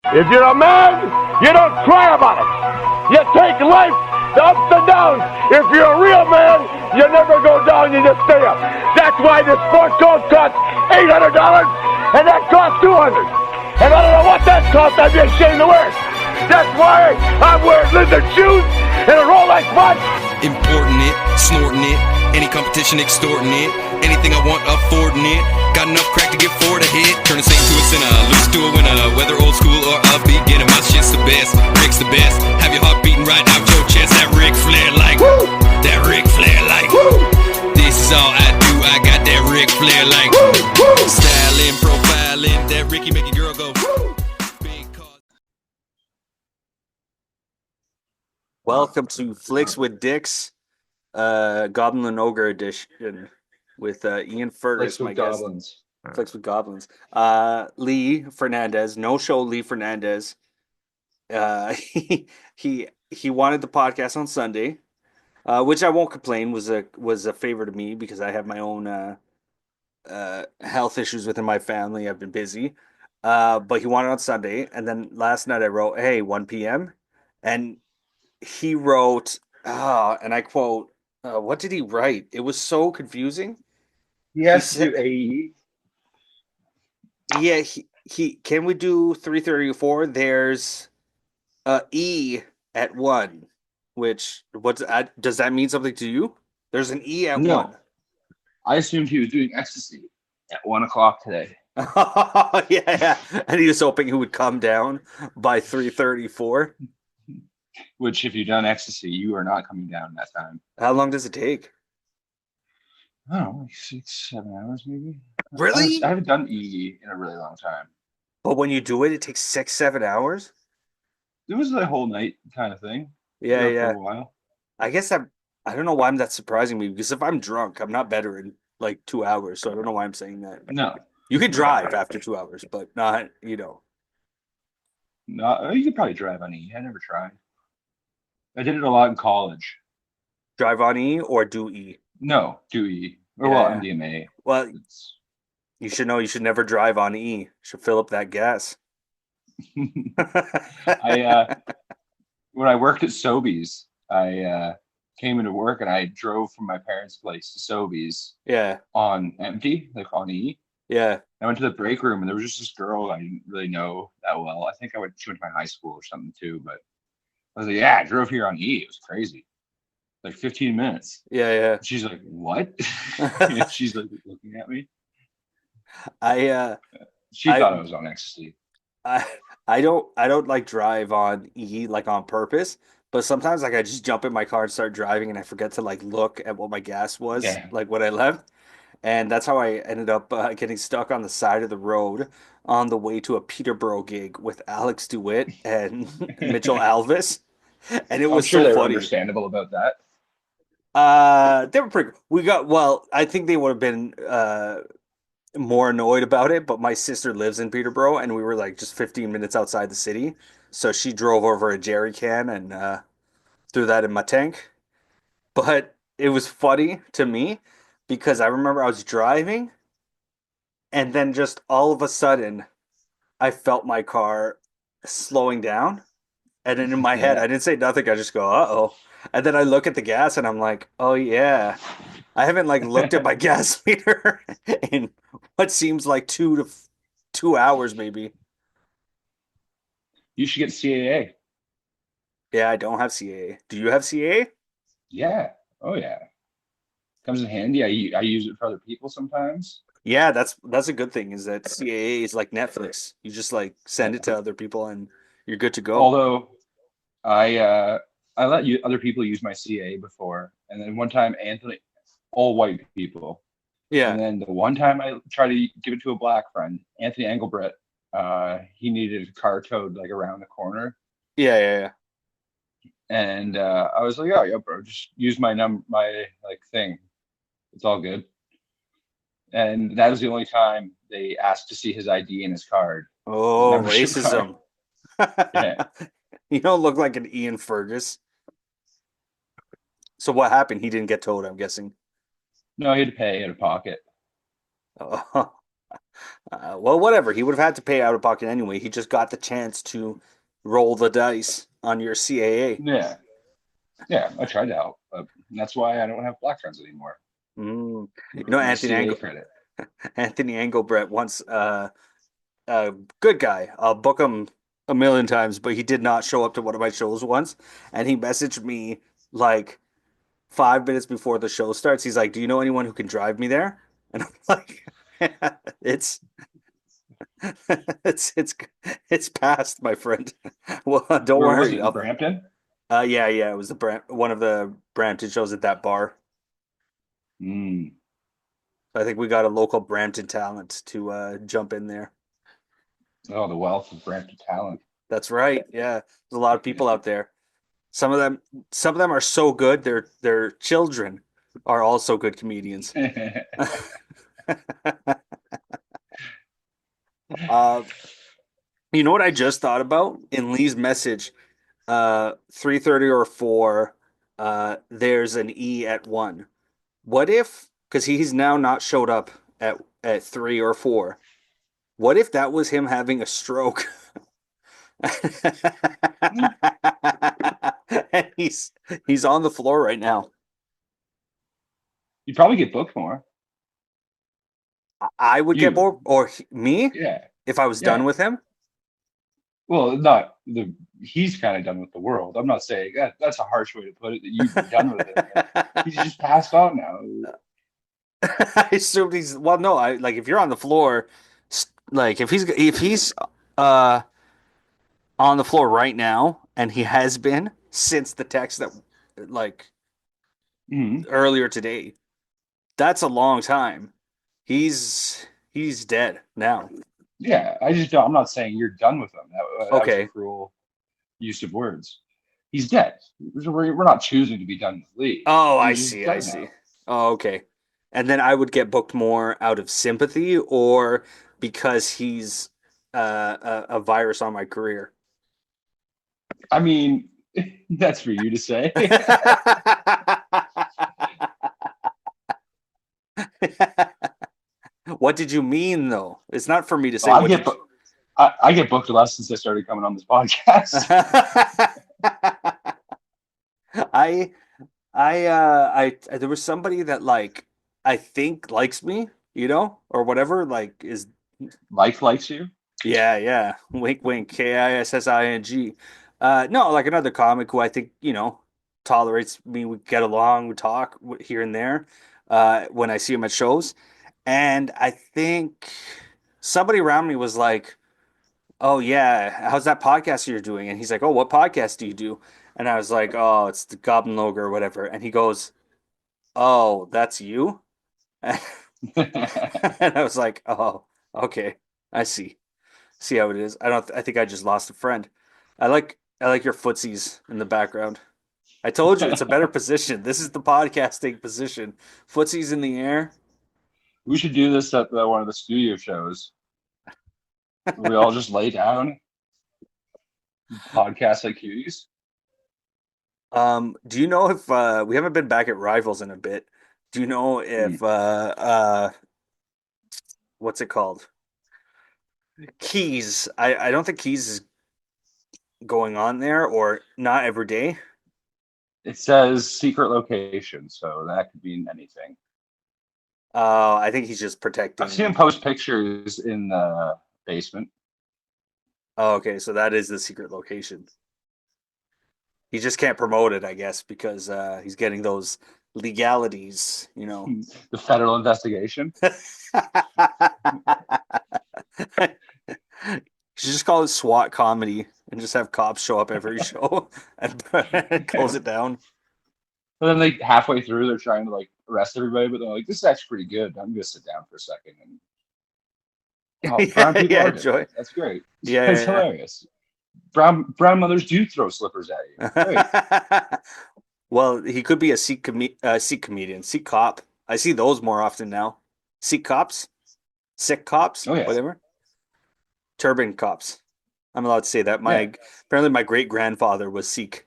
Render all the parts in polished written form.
If you're a man, you don't cry about it. You take life, the ups and downs. If you're a real man, you never go down, you just stay up. That's why this sport coat costs $800 and that costs $200. And I don't know what that costs, I'd be ashamed to wear it. That's why I'm wearing lizard shoes and a Rolex watch. Importing it, snorting it, any competition extorting it, anything I want affording it, got enough crack to get four to hit, turn a saint to a sinner, lose to a winner, whether old school or upbeat, getting my shit's the best, Rick's the best, have your heart beating right out your chest, that Ric Flair like, woo! That Ric Flair like, woo! This is all I do, I got that Ric Flair like, woo! Woo! Styling, profiling, that Ricky make a girl go, woo! Welcome to Flicks with Dicks, Goblin and Ogre edition with Ian Fergus, my guest. Flicks with Goblins. Lee Fernandez, no show Lee Fernandez. He wanted the podcast on Sunday, which I won't complain was a favor to me because I have my own health issues within my family. I've been busy, but he wanted it on Sunday, and then last night I wrote, "Hey, 1 p.m." and he wrote, and I quote, what did he write? It was so confusing. He has to do AE. Yeah, he can we do 3:34? There's E at 1, which does that mean something to you? There's an E at 1. I assumed he was doing ecstasy at 1 o'clock today. yeah, and he was hoping he would come down by 3:34. Which, if you've done ecstasy, you are not coming down that time. How long does it take? I don't know, like 6-7 hours maybe. Really? I haven't done EE in a really long time. But when you do it, it takes 6-7 hours? It was the whole night kind of thing. Yeah. For a while. I guess I don't know why that's surprising me, because if I'm drunk, I'm not better in like 2 hours. So I don't know why I'm saying that. No. You could drive after 2 hours, but not, No, you could probably drive on E. I never tried. I did it a lot in college. Drive on E or do E? No, do E. Or MDMA. Well, you should know you should never drive on E. You should fill up that gas. When I worked at Sobeys, I came into work and I drove from my parents' place to Sobeys. Yeah. On empty, like on E. Yeah. I went to the break room and there was just this girl I didn't really know that well. I think she went to my high school or something too, but I was like, yeah, I drove here on E. It was crazy. Like 15 minutes. Yeah. She's like, what? She's like looking at me. She thought I was on ecstasy. I don't like drive on E like on purpose, but sometimes like I just jump in my car and start driving and I forget to like look at what my gas was like when I left. And that's how I ended up getting stuck on the side of the road on the way to a Peterborough gig with Alex DeWitt and Mitchell Alvis. And it was sure so they were funny. Understandable about that. They were pretty. I think they would have been more annoyed about it. But my sister lives in Peterborough, and we were like just 15 minutes outside the city. So she drove over a jerry can and threw that in my tank. But it was funny to me because I remember I was driving, and then just all of a sudden, I felt my car slowing down. And then in my head, I didn't say nothing. I just go, uh-oh. And then I look at the gas and I'm like, oh, yeah. I haven't like looked at my gas meter in what seems like 2 hours maybe. You should get CAA. Yeah, I don't have CAA. Do you have CAA? Yeah. Oh, yeah. Comes in handy. I use it for other people sometimes. Yeah, that's a good thing is that CAA is like Netflix. You just like send it to other people and you're good to go. Although I let other people use my CA before, and then one time Anthony, all white people. Yeah. And then the one time I tried to give it to a black friend, Anthony Engelbrett, he needed a car towed like around the corner. Yeah. And I was like, oh yeah, bro, just use my like thing. It's all good. And that was the only time they asked to see his ID and his card. Oh, racism. Yeah. You don't look like an Ian Fergus. So what happened? He didn't get towed, I'm guessing. No, he had to pay out of pocket. Oh, Well, whatever. He would have had to pay out of pocket anyway. He just got the chance to roll the dice on your CAA. Yeah, yeah. I tried to help, but that's why I don't have black friends anymore. Mm. You know, My CA credit. Anthony Engelbrecht once, good guy. I'll book him a million times, but he did not show up to one of my shows once. And he messaged me like 5 minutes before the show starts. He's like, "Do you know anyone who can drive me there?" And I'm like, "It's it's it's past, my friend. Well, don't Where was worry. it in Brampton? Yeah, it was one of the Brampton shows at that bar. Mm. I think we got a local Brampton talent to jump in there. Oh, the wealth of Brampton talent. That's right. Yeah, there's a lot of people out there. Some of them are so good. Their children are also good comedians. uh, you know what I just thought about in Lee's message? 3:30 or 4. There's an E at 1. What if, because he's now not showed up at 3 or 4. What if that was him having a stroke? And he's on the floor right now. You'd probably get booked more. I would get You, more, or me yeah, if I was done yeah. with him. Well, not the. He's kind of done with the world. I'm not saying that. That's a harsh way to put it. That you'd be done with it. But he's just passed on now. I assumed he's well. No, I like if you're on the floor, like if he's uh on the floor right now, and he has been since the text that like Mhm. earlier today. That's a long time. He's dead now. Yeah, I just don't. I'm not saying you're done with him. That was a Okay. cruel use of words. He's dead. We're not choosing to be done with Lee. Oh, I He's just see. I dead see. now. Oh, okay. And then I would get booked more out of sympathy or because he's a virus on my career. I mean, that's for you to say. What did you mean, though? It's not for me to Well, say. What did you... I get booked less since I started coming on this podcast. I there was somebody that like I think likes me, or whatever, like is Life likes you. yeah. Wink wink, KISSING. No, like another comic who I think, tolerates me, we get along, we talk here and there when I see him at shows. And I think somebody around me was like, "Oh yeah, how's that podcast you're doing?" And he's like, "Oh, what podcast do you do?" And I was like, "Oh, it's the Goblin Loger or whatever." And he goes, "Oh, that's you?" And I was like, "Oh, okay. I see how it is." I think I just lost a friend. I like your footsies in the background. I told you it's a better position. This is the podcasting position. Footsies in the air. We should do this at one of the studio shows. We all just lay down, podcast like cuties. Do you know if we haven't been back at Rivals in a bit? Do you know Hmm. if what's it called? Keys. I don't think Keys is going on there or not every day. It says secret location, so that could mean anything. I think he's just I've seen him protecting. post pictures in the basement. Oh, okay, so that is the secret location. He just can't promote it, I guess, because he's getting those legalities. The federal investigation. You should just call it SWAT comedy and just have cops show up every show and close it down. But then they halfway through, they're trying to like arrest everybody, but they're like, "This is actually pretty good. I'm gonna sit down for a second." And oh, brown Yeah, people yeah, are enjoy. different. That's great. That's Yeah, hilarious. Brown mothers do throw slippers at you. Great. yeah. Well, he could be a Sikh comedian, Sikh cop. I see those more often now. Sikh cops, sick cops, Oh yeah, whatever. Turban cops. I'm allowed to say that. yeah. Apparently my great grandfather was Sikh.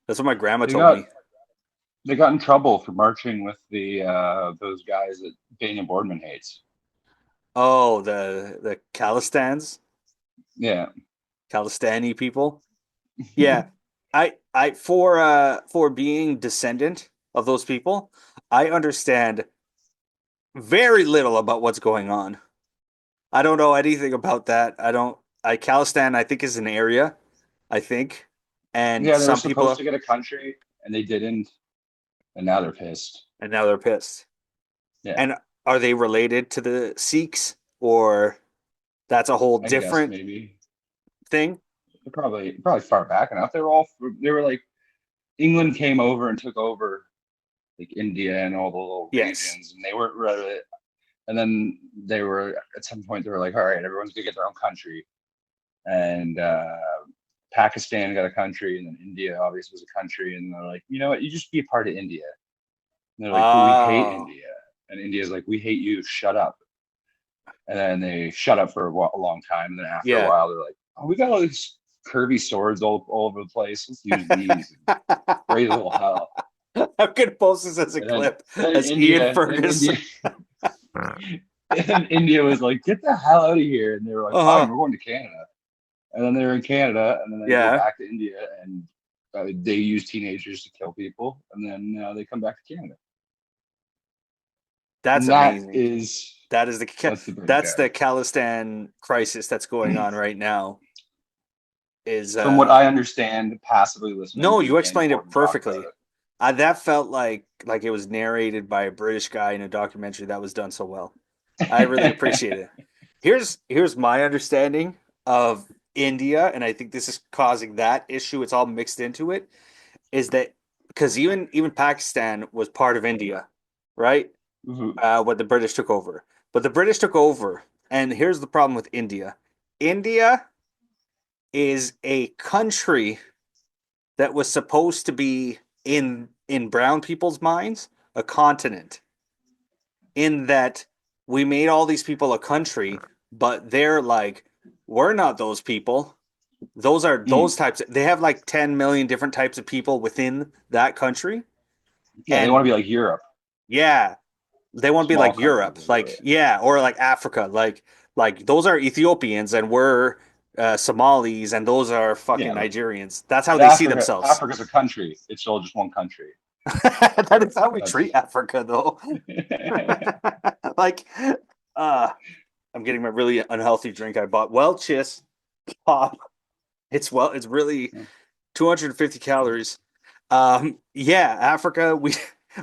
That's what my grandma They told got me. they got in trouble for marching with the those guys that Daniel Boardman hates. Oh, the Khalistans, Yeah, Khalistani people. Yeah, I for being descendant of those people, I understand very little about what's going on. I don't know anything about that. I don't. I Khalistan, I think, is an area. I think, and yeah. They were some supposed people, to get a country, and they didn't, and now they're pissed. and now they're pissed. Yeah, And are they related to the Sikhs, or that's a whole I guess different maybe. thing? They're probably far back enough. They were like England came over and took over like India and all the little Yes. regions, and they weren't really. And then they were at some point they were like, all right, everyone's gonna get their own country, and Pakistan got a country, and then India obviously was a country, and they're like, you know what, you just be a part of India. And they're like, but we hate Oh, India, and India's like, we hate you, shut up. And then they shut up for a long time, and then after a yeah. while, they're like, oh, we got all these curvy swords all over the place. Let's use these and raise a little hell. I'm gonna post this as a And then, clip as Ian Fergus. And India was like, get the hell out of here. And they were like, fine, Uh-huh. we're going to Canada. And then they were in Canada, and then they go Yeah, back to India, and they use teenagers to kill people, and then they come back to Canada. that's And that amazing. is That is that's the British that's guy. the Khalistan crisis that's going on right now. Is From what I understand, passively listening No, to you Andy explained it Gordon talk about perfectly. it. That felt like it was narrated by a British guy in a documentary that was done so well. I really appreciate it. Here's my understanding of India, and I think this is causing that issue. It's all mixed into it. Is that because even Pakistan was part of India, right? Mhm. When the British took over, but the British took over, and here's the problem with India. India is a country that was supposed to be in brown people's minds a continent, in that we made all these people a country, but they're like, we're not those people. Those are those Mm. types. They have like 10 million different types of people within that country. Yeah, they want to And be like Europe, yeah, they want to be small like countries Europe, everywhere. like yeah, or like Africa, like those are Ethiopians and we're Somalis and those are fucking Yeah, Nigerians. That's how but they see themselves. Africa's a country. It's still just one country. That is how we treat That's Africa, though. Like, uh, I'm getting my really unhealthy drink I bought. Welch's Pop. It's really 250 calories. Yeah, Africa.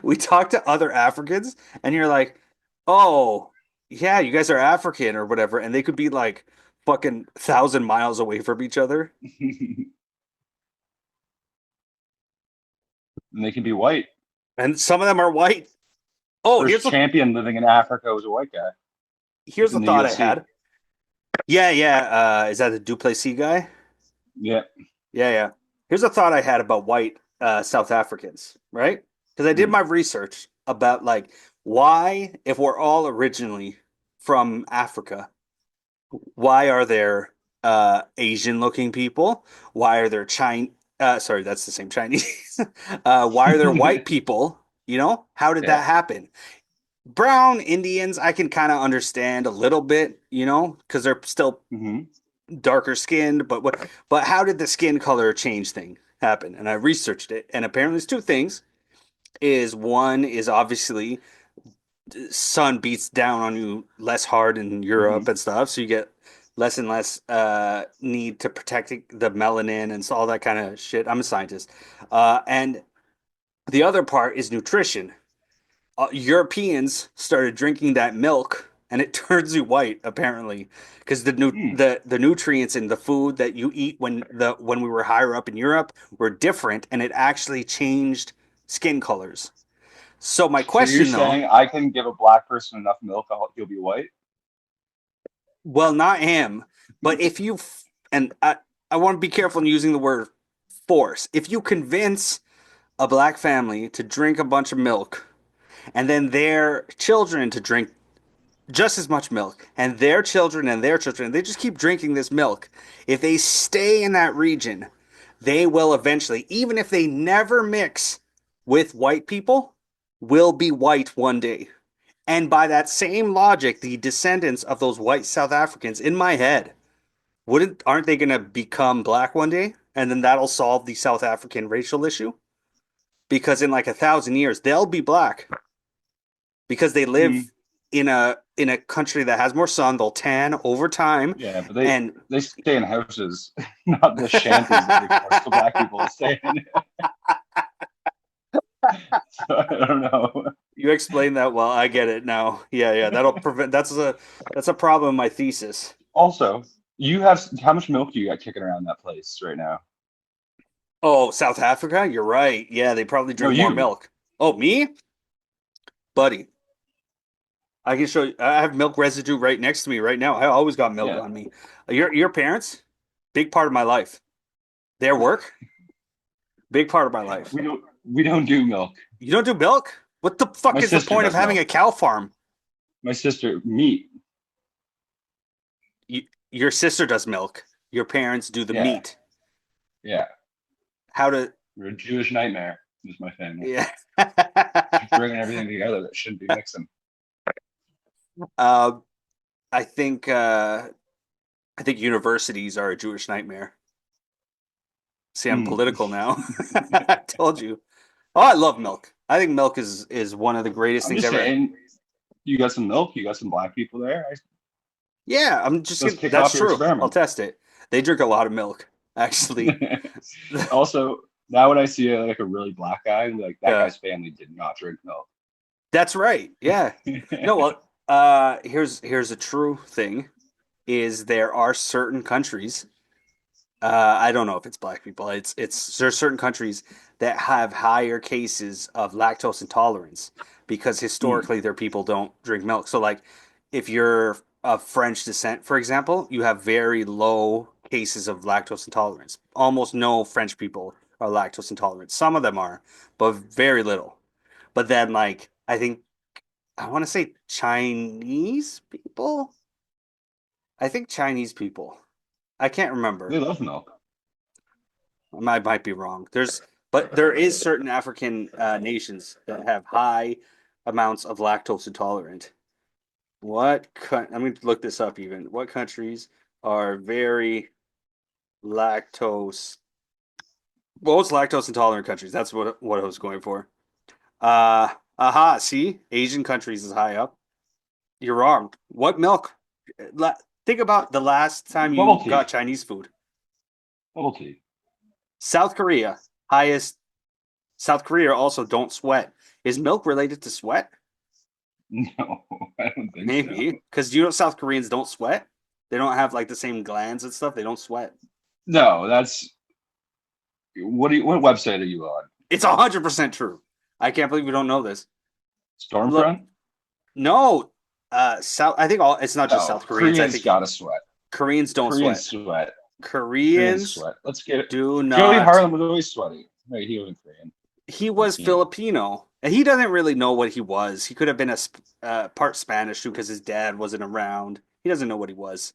We talk to other Africans, and you're like, oh, yeah, you guys are African or whatever, and they could be like fucking 1,000 miles away from each other, and they can be white. and some of them are white. Oh, First champion living in Africa was a white guy. It's here's a in the thought I UFC. had. Yeah, yeah. Is that the Duplessis guy? Yeah. Yeah, yeah. Here's a thought I had about white South Africans, right? Because I did Mm. my research about like why, if we're all originally from Africa, why are there Asian looking people? Why are there Chinese? Sorry, that's the same Chinese. Why are there white people? You know, how did Yeah. that happen? Brown Indians, I can kind of understand a little bit, you know, because they're still Hmm. darker skinned, but how did the skin color change thing happen? And I researched it, and apparently there's two things. Is one is obviously sun beats down on you less hard in Europe Hmm. and stuff, so you get less and less need to protect the melanin and so all that kind of shit. I'm a scientist, and the other part is nutrition. Europeans started drinking that milk and it turns you white apparently because Mm. the nutrients in the food that you eat when we were higher up in Europe were different and it actually changed skin colors. So my So you're question though, saying I can give a black person enough milk, he'll be white? well not him, but if you and I want to be careful in using the word force. If you convince a black family to drink a bunch of milk and then their children to drink just as much milk and their children they just keep drinking this milk, if they stay in that region they will eventually, even if they never mix with white people, will be white one day. And by that same logic, the descendants of those white South Africans, in my head, aren't they going to become black one day? And then that'll solve the South African racial issue? Because in like 1,000 years, they'll be black because they Mm, live in a country that has more sun. They'll tan over time, yeah, but and they stay in houses, not the shanties that they force the black people to stay in. So, I don't know. you explain that well. I get it now. Yeah, yeah. That'll prevent. That's a problem in my thesis. Also, you have how much milk do you got kicking around that place right now? Oh, South Africa? You're right. Yeah, they probably No, drink more you. milk. Oh, me? Buddy, I can show you. I have milk residue right next to me right now. I always got milk Yeah, on me. Your parents, big part of my life. Their work, big part of my life. we don't do milk. You don't do milk? What the fuck My is the sister point of does having milk. a cow farm? My sister meat. Your sister does milk. Your parents do the Yeah, meat. yeah. How to? We're a Jewish nightmare. Is my family Yeah. bringing everything together that shouldn't be mixing. uh, I think universities are a Jewish nightmare. See, I'm Hmm. political now. I told you. Oh, I love milk. I think milk is one of the greatest I'm things just ever. saying, you got some milk. You got some black people there. Yeah, I'm just Let's gonna. kick That's off your true. I'll experiment. test it. They drink a lot of milk, actually. Also, now when I see like a really black guy, I'm like that Yeah, guy's family did not drink milk. that's right. Yeah. No, well, here's a true thing is there are certain countries. I don't know if it's black people. There's certain countries that have higher cases of lactose intolerance because Hmm. historically their people don't drink milk. So like if you're of French descent, for example, you have very low cases of lactose intolerance. Almost no French people are lactose intolerant. Some of them are, but very little. But then like I think I want to say Chinese people. I think Chinese people. I can't They remember. love milk. I might be wrong. But there is certain African nations that have high amounts of lactose intolerant. I'm going to look this up even. What countries are very lactose? Most lactose intolerant countries. That's what I was going for. Aha. See, Asian countries is high up. You're wrong. What milk? Think about the last time Bubble you got tea. Chinese food. Bubble tea. South Korea, highest. South Korea also don't sweat. Is milk related to sweat? No, I don't think so. Maybe. Because you know South Koreans don't sweat? They don't have like the same glands and stuff. They don't sweat. No, that's what website are you on? It's 100% true. I can't believe we don't know this. Look, Stormfront? no. South. I think all. It's not just No, South Koreans. I Koreans think gotta sweat. Koreans don't Koreans sweat. sweat. Koreans Koreans sweat. Let's get it. do Joey not. Harlem was always sweaty. Wait, he wasn't Korean. He He was came. Filipino, and he doesn't really know what he was. He could have been a part Spanish too, because his dad wasn't around. He doesn't know what he was.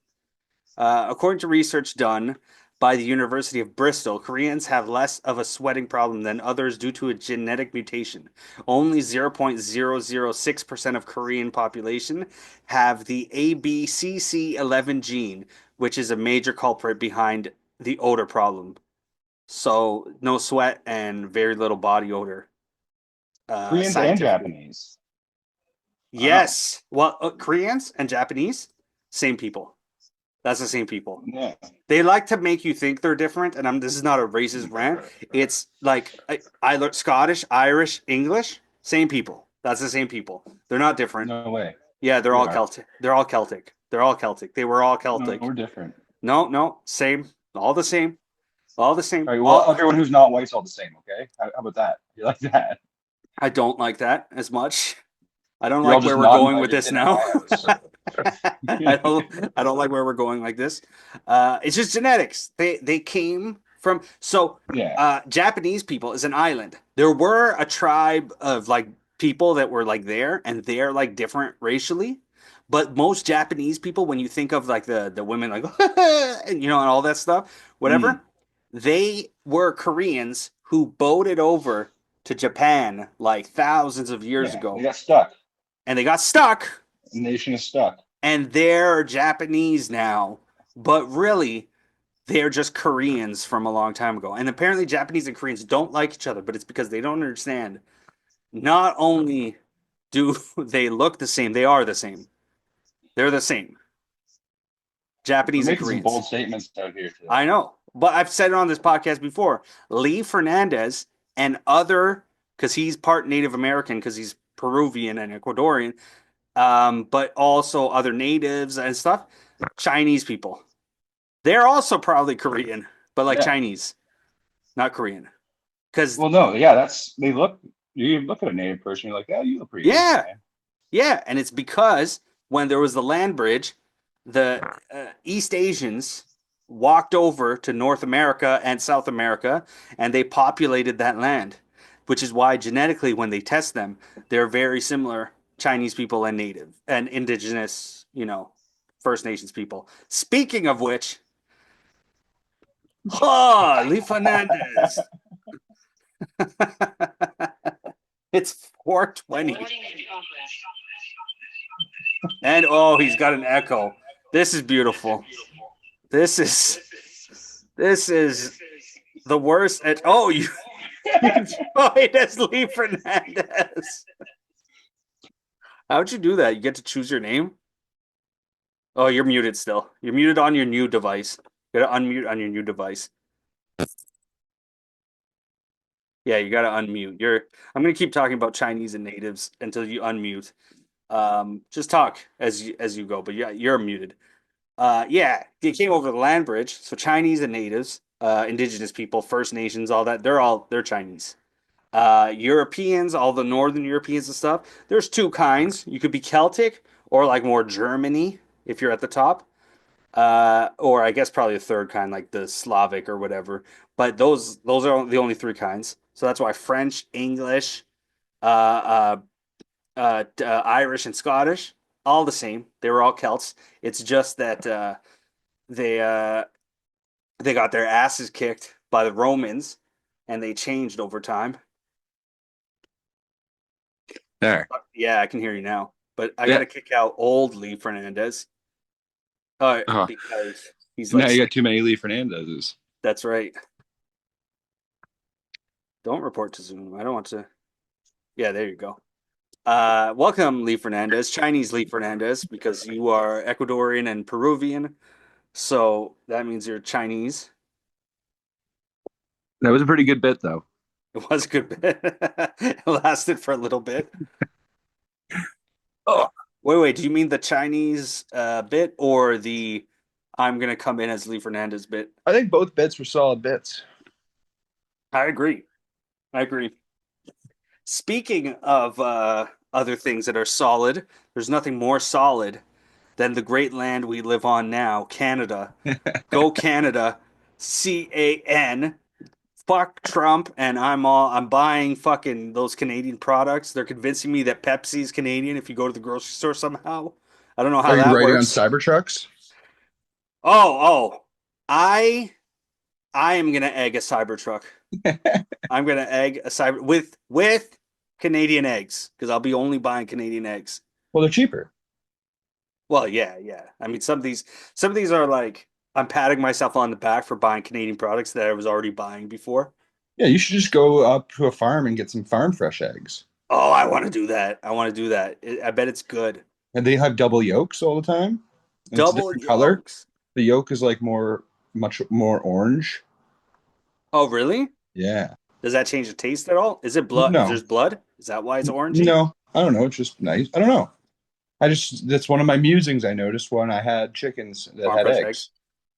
According to research done by the University of Bristol, Koreans have less of a sweating problem than others due to a genetic mutation. Only 0.006% of Korean population have the ABCC11 gene, which is a major culprit behind the odor problem. So, no sweat and very little body odor, Koreans and scientifically. Japanese. Wow. Yes. Well, Koreans and Japanese, same people. That's the same people. Yeah. They like to make you think they're different, and this is not a racist rant. It's like I learned Scottish, Irish, English, same people. That's the same people. They're not different. No way. Yeah, they're We all are. Celtic. They're all Celtic. They're all Celtic. They were all No, Celtic. we're different. No, no, same. All the same. All the same. All right. Well, All. everyone who's not white's all the same. Okay. How about that? You like that? I don't like that as much. I don't You're all like just where we're not going with invited this into now. my house. I don't like where we're going like this. It's just genetics. They came from Yeah. Japanese people is an island. There were a tribe of like people that were like there and they're like different racially. But most Japanese people, when you think of like the women like and and all that stuff, Mm. whatever, they were Koreans who boated over to Japan like thousands of years Yeah. They ago. got stuck. and they got stuck. The nation is stuck. And they're Japanese now, but really they're just Koreans from a long time ago. And apparently Japanese and Koreans don't like each other, but it's because they don't understand. Not only do they look the same, they are the same. They're the same. We're Japanese and making some Koreans. bold statements out here today. I know, but I've said it on this podcast before. Lee Fernandez and other, because he's part Native American, because he's Peruvian and Ecuadorian, but also other natives and stuff. Chinese people. They're also probably Korean, but like Yeah. Chinese, not Korean. Because Well, no, yeah, they look. You look at a native person, you're like, yeah, you look pretty. Yeah. Asian, man. yeah, and it's because when there was the land bridge, the East Asians walked over to North America and South America, and they populated that land, which is why genetically, when they test them, they're very similar Chinese people and native and indigenous, First Nations people. Speaking of which, Lee Fernandez. It's 4:20. And he's got an echo. This is beautiful. This is the worst. You joined as Lee Fernandez. How'd you do that? You get to choose your name? Oh, you're muted still. You're muted on your new device. You gotta unmute on your new device. Yeah, you gotta unmute. I'm gonna keep talking about Chinese and natives until you unmute. Just talk as you go, but yeah, you're muted. They came over the land bridge. So Chinese and natives, indigenous people, First Nations, all that, they're Chinese. Europeans, all the northern Europeans and stuff. There's two kinds. You could be Celtic or like more Germany if you're at the top. Or I guess probably a third kind, like the Slavic or whatever. But those are the only three kinds. So that's why French, English, uh, Irish, and Scottish, all the same. They were all Celts. It's just that they they got their asses kicked by the Romans, and they changed over time. There. Yeah, I can hear you now, but I got to kick out old Lee Fernandez. Because he's Now like, you got too many Lee Fernandezes. that's right. Don't report to Zoom. I don't want to. Yeah, there you go. Welcome, Lee Fernandez, Chinese Lee Fernandez, because you are Ecuadorian and Peruvian. So that means you're Chinese. That was a pretty good bit, though. It was a good bit. It lasted for a little bit. Oh, Wait. Do you mean the Chinese bit or the I'm going to come in as Lee Fernandez bit? I think both bits were solid bits. I agree. Speaking of other things that are solid, there's nothing more solid than the great land we live on now, Canada. Go Canada, CAN. Fuck Trump, and I'm buying fucking those Canadian products. They're convincing me that Pepsi's Canadian if you go to the grocery store somehow. I don't know how Are you that riding works. on Cybertrucks? Oh, I am gonna egg a Cybertruck. I'm gonna egg a Cyber with Canadian eggs because I'll be only buying Canadian eggs. Well, they're cheaper. Well, yeah. I mean, some of these are like I'm patting myself on the back for buying Canadian products that I was already buying before. Yeah, you should just go up to a farm and get some farm fresh eggs. Oh, I want to do that. I bet it's good. And they have double yolks all the time. And it's a Double different color. yolks. The yolk is like much more orange. Oh, really? Yeah. Does that change the taste at all? Is it blood? No. If there's blood? Is that why it's orangey? No, I don't know. It's just nice. I don't know. That's one of my musings I noticed when I had chickens that Farm had fresh eggs.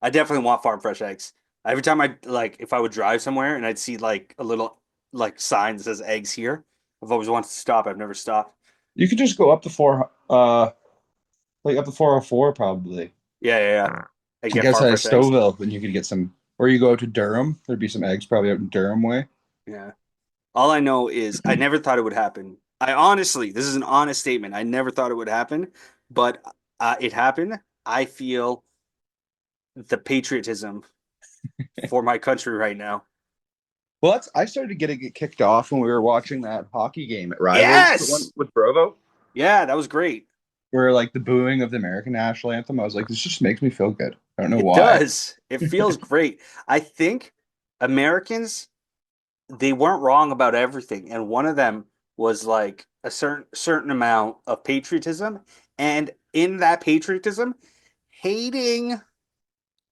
I definitely want farm fresh eggs. Every time if I would drive somewhere and I'd see like a little like sign that says eggs here, I've always wanted to stop. I've never stopped. You could just go up the up the 404 probably. Yeah. I get guess farm at fresh eggs. Stouffville, and you could get some. Or you go to Durham, there'd be some eggs probably out in Durham way. Yeah. All I know is I never thought it would happen. This is an honest statement. I never thought it would happen, but it happened. I feel the patriotism for my country right now. Well, I started getting it kicked off when we were watching that hockey game at Rivals Yes! with Brovo. Yeah, that was great. where like the booing of the American national anthem, I was like, this just makes me feel good. I don't know It why. does. It feels great. I think Americans, they weren't wrong about everything, and one of them was like a certain amount of patriotism, and in that patriotism, hating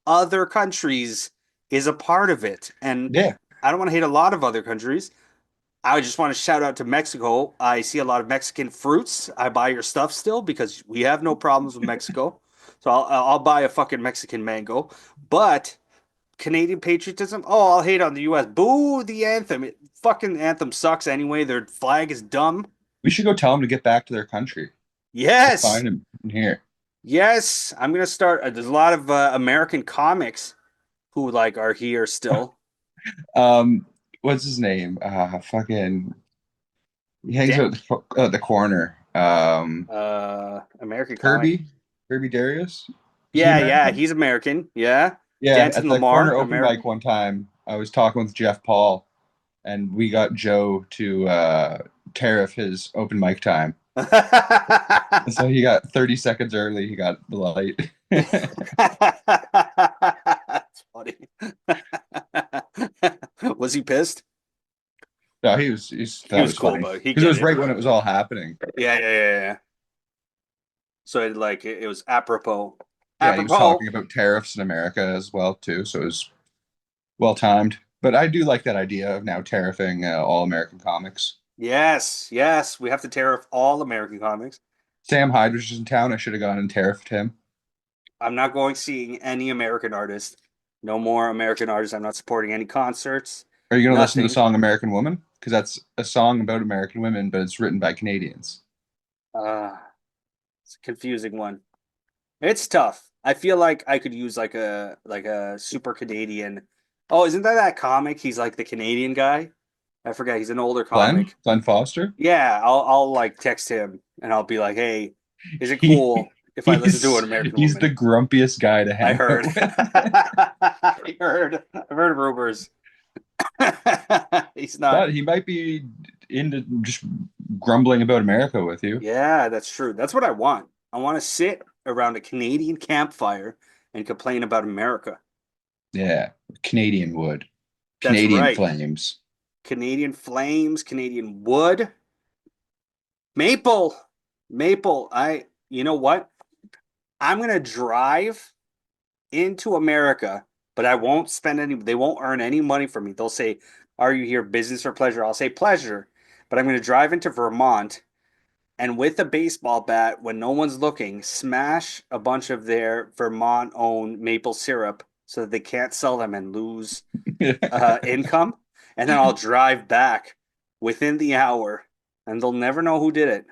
other countries is a part of it. And Yeah. I don't want to hate a lot of other countries. I just want to shout out to Mexico. I see a lot of Mexican fruits. I buy your stuff still because we have no problems with Mexico. So I'll buy a fucking Mexican mango. But Canadian patriotism, oh, I'll hate on the US. Boo the anthem. Fucking anthem sucks anyway. Their flag is dumb. We should go tell them to get back to their country. We'll Yes. find them in here. Yes. I'm gonna start. There's a lot of American comics who like are here still. Um, what's his name? Fucking he hangs Da- out at the corner. American comic. Kirby, Kirby Darius. Is he Yeah, yeah, American? he's American. Yeah. Yeah, Dancing at the corner Lamar, open mic American. one time, I was talking with Jeff Paul, and we got Joe to tariff his open mic time. And so he got 30 seconds early. He got the light. That's funny. Was he pissed? No, he's He that was was cool funny about it. He because it get was it. right when it was all happening. Yeah. So it was apropos. Yeah, he was Apropos. talking about tariffs in America as well too, so it was well timed. But I do like that idea of now tariffing all American comics. Yes. We have to tariff all American comics. Sam Hyde was just in town. I should have gone and tariffed him. I'm not going seeing any American artists. No more American artists. I'm not supporting any concerts. Are you going to listen to the Nothing. song American Woman? Because that's a song about American women, but it's written by Canadians. Uh, it's a confusing one. It's tough. I feel like I could use like a super Canadian. Oh, isn't that comic? He's like the Canadian guy. I forget. He's an older comic. Glenn Foster? Yeah, I'll like text him and I'll be like, "Hey, is it He, cool if I listen to an American he's the Woman?" grumpiest guy to I hang out heard. with. I heard. I've heard rumors. He's not. But he might be into just grumbling about America with you. Yeah, that's true. That's what I want. I want to sit around a Canadian campfire and complain about America. Yeah, Canadian wood, That's Canadian right. flames. Canadian flames, Canadian wood, maple, maple. You know what? I'm gonna drive into America, but I won't spend any. They won't earn any money from me. They'll say, "Are you here business or pleasure?" I'll say pleasure, but I'm gonna drive into Vermont and with a baseball bat, when no one's looking, smash a bunch of their Vermont-owned maple syrup so that they can't sell them and lose income, and then I'll drive back within the hour, and they'll never know who did it.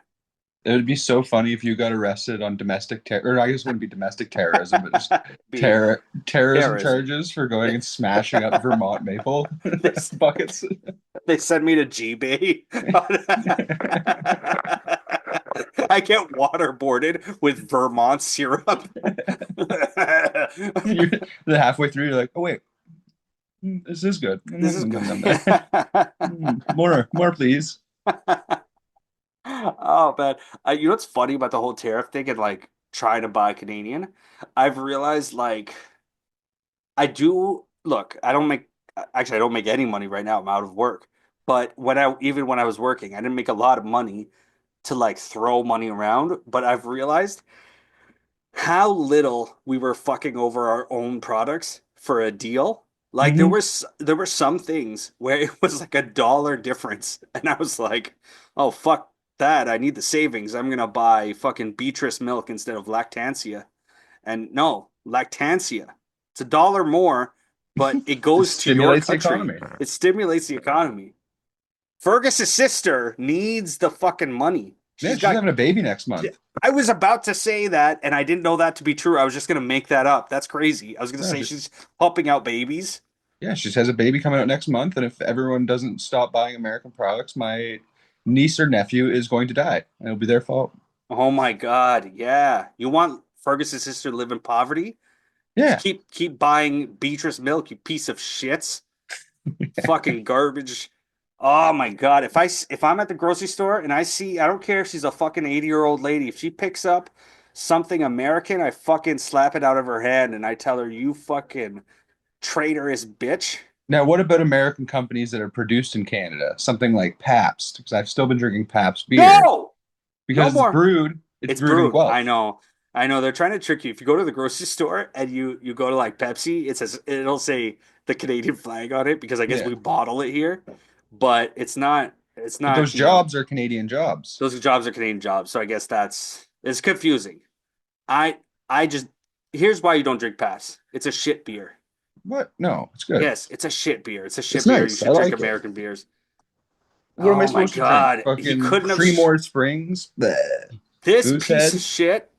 It would be so funny if you got arrested on domestic terror, or I guess it wouldn't be domestic terrorism, but just Be terrorism terrorism. charges for going and smashing up Vermont maple buckets. They send me to G-Bay. I get waterboarded with Vermont syrup. You're halfway through, you're like, oh wait, this is good. This is good. More, please. Oh man, you know what's funny about the whole tariff thing and like trying to buy Canadian? I've realized like I do look. I don't make any money right now. I'm out of work. But when I was working, I didn't make a lot of money to like throw money around. But I've realized how little we were fucking over our own products for a deal. Like Hmm. there were some things where it was like $1 difference, and I was like, "Oh fuck that! I need the savings. I'm gonna buy fucking Beatrice milk instead of Lactancia." And no, Lactancia, it's $1 more, but it It goes to your stimulates the country. economy. It stimulates the economy. Fergus's sister needs the fucking money. Yeah, She's she's got having a baby next month. I was about to say that, and I didn't know that to be true. I was just going to make that up. That's crazy. I was going to No, say she's pumping out babies. yeah, she has a baby coming out next month, and if everyone doesn't stop buying American products, my niece or nephew is going to die, and it'll be their fault. Oh my God. Yeah. You want Fergus's sister to live in poverty? Just Yeah, keep buying Beatrice milk, you piece of shits. Fucking garbage. Oh my God. If I'm at the grocery store and I see, I don't care if she's a fucking 80-year-old lady, if she picks up something American, I fucking slap it out of her hand and I tell her, you fucking traitorous bitch. Now, what about American companies that are produced in Canada? Something like Pabst, because I've still been drinking Pabst beer No! No because more. it's It's brewed in brewed. Guelph. I know. They're trying to trick you. If you go to the grocery store and you go to like Pepsi, it'll say the Canadian flag on it because I guess Yeah, we bottle it here, but it's but not, those jobs are Canadian jobs. those jobs are Canadian jobs. So I guess it's confusing. I I just here's why you don't drink Pabst. It's a shit beer. What? No, it's good. Yes, it's a shit beer. It's a It's shit beer. You nice. I should drink like it. American beers. What am I Oh my supposed to drink? God. He Fucking couldn't have Creemore Springs? Bleh. this Goose piece of Head? shit.